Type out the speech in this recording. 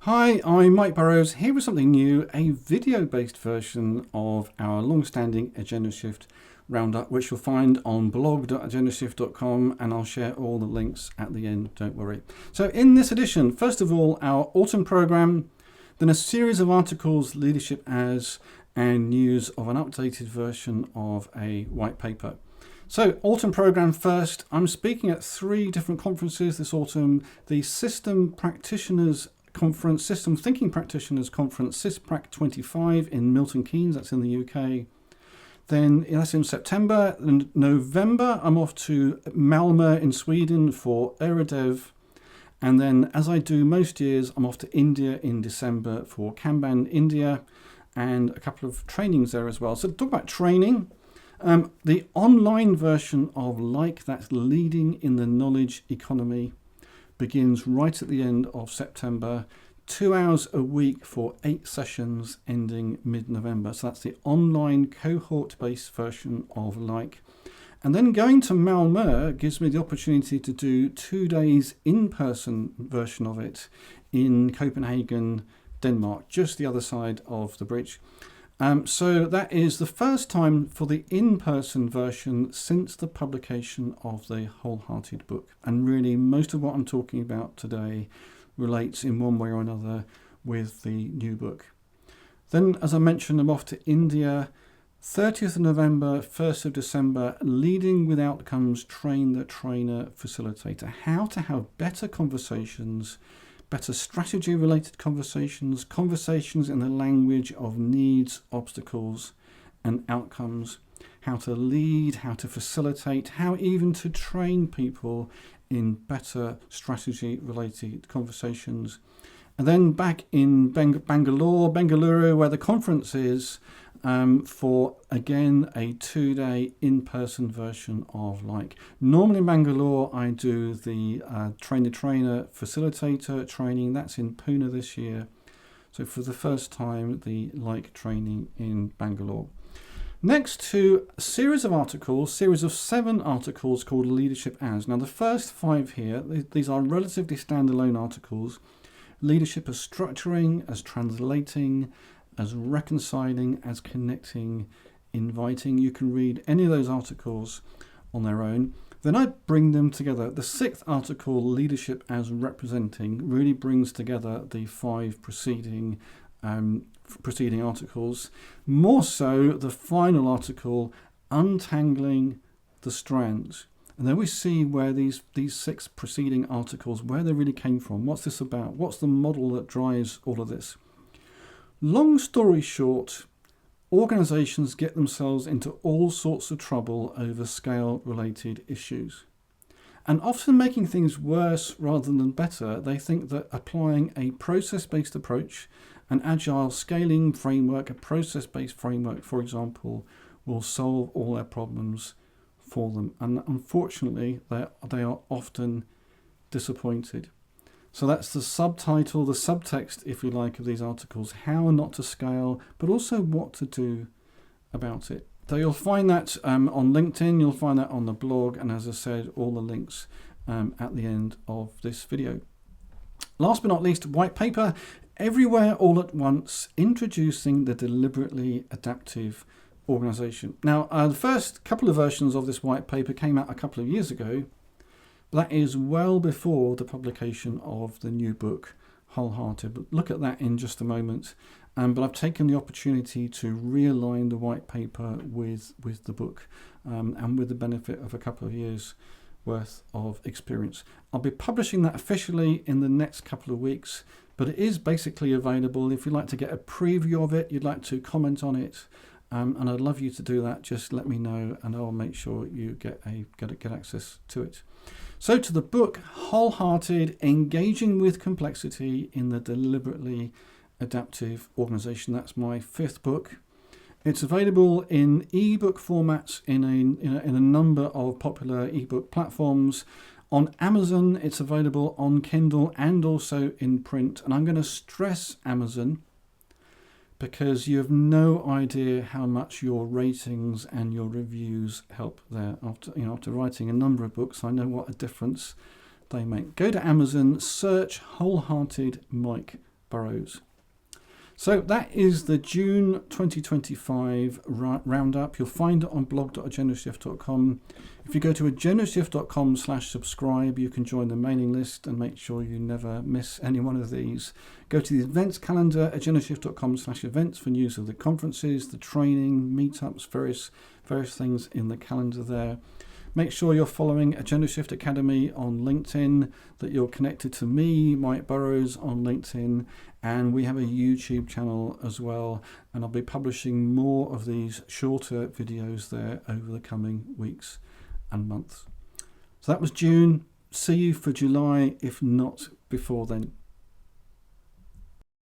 Hi, I'm Mike Burrows, here with something new, a video-based version of our long-standing Agendashift roundup, which you'll find on blog.agendashift.com, and I'll share all the links at the end, don't worry. So in this edition, first of all, our autumn program, then a series of articles, leadership as, and news of an updated version of a white paper. So, autumn program first. I'm speaking at 3 different conferences this autumn. The System Practitioners Conference, System Thinking Practitioners Conference, SysPrac 25 in Milton Keynes, that's in the UK. Then that's in September. In November, I'm off to Malmö in Sweden for Aerodev. And then, as I do most years, I'm off to India in December for Kanban India and a couple of trainings there as well. So, to talk about training, the online version of Like, that's leading in the knowledge economy, begins right at the end of September, 2 hours a week for 8 sessions ending mid-November. So that's the online cohort-based version of Like. And then going to Malmö gives me the opportunity to do 2 days in-person version of it in Copenhagen, Denmark, just the other side of the bridge. So that is the first time for the in-person version since the publication of the Wholehearted book. And really, most of what I'm talking about today relates in one way or another with the new book. Then, as I mentioned, I'm off to India, 30th of November, 1st of December, Leading with Outcomes, Train the Trainer Facilitator. How to have better conversations, better strategy-related conversations, conversations in the language of needs, obstacles, and outcomes, how to lead, how to facilitate, how even to train people in better strategy-related conversations. And then back in Bengaluru, where the conference is, for, again, a 2-day in-person version of Like. Normally in Bangalore, I do the trainer facilitator training. That's in Pune this year. So for the first time, the Like training in Bangalore. Next to a series of articles, series of 7 articles called Leadership As. Now the first 5 here, these are relatively standalone articles. Leadership as structuring, as translating, as reconciling, as connecting, inviting. You can read any of those articles on their own. Then I bring them together. The 6th article, Leadership as Representing, really brings together the 5 preceding articles. More so, the final article, Untangling the Strands. And then we see where these 6 preceding articles, where they really came from. What's this about? What's the model that drives all of this? Long story short, organizations get themselves into all sorts of trouble over scale-related issues. And often making things worse rather than better, they think that applying a process-based approach, an agile scaling framework, a process-based framework, for example, will solve all their problems for them. And unfortunately, they are often disappointed. So that's the subtitle, the subtext, if you like, of these articles, how not to scale, but also what to do about it. So you'll find that on LinkedIn, you'll find that on the blog, and as I said, all the links at the end of this video. Last but not least, white paper, Everywhere All at Once, Introducing the Deliberately Adaptive Organization. Now, the first couple of versions of this white paper came out a couple of years ago. That is well before the publication of the new book, Wholehearted. But look at that in just a moment. But I've taken the opportunity to realign the white paper with the book and with the benefit of a couple of years worth of experience. I'll be publishing that officially in the next couple of weeks, but it is basically available. If you'd like to get a preview of it, you'd like to comment on it, and I'd love you to do that, just let me know and I'll make sure you get access to it. So to the book, Wholehearted, Engaging with Complexity in the Deliberately Adaptive Organization. That's my 5th book. It's available in ebook formats in a number of popular ebook platforms. On Amazon, it's available on Kindle and also in print. And I'm going to stress Amazon because you have no idea how much your ratings and your reviews help there. After writing a number of books, I know what a difference they make. Go to Amazon, search Wholehearted Mike Burrows. So that is the June 2025 roundup. You'll find it on blog.agendashift.com. If you go to agendashift.com/subscribe, you can join the mailing list and make sure you never miss any one of these. Go to the events calendar, agendashift.com/events, for news of the conferences, the training, meetups, various things in the calendar there. Make sure you're following Agendashift Academy on LinkedIn, that you're connected to me, Mike Burrows, on LinkedIn, and we have a YouTube channel as well, and I'll be publishing more of these shorter videos there over the coming weeks and months. So that was June. See you for July, if not before then.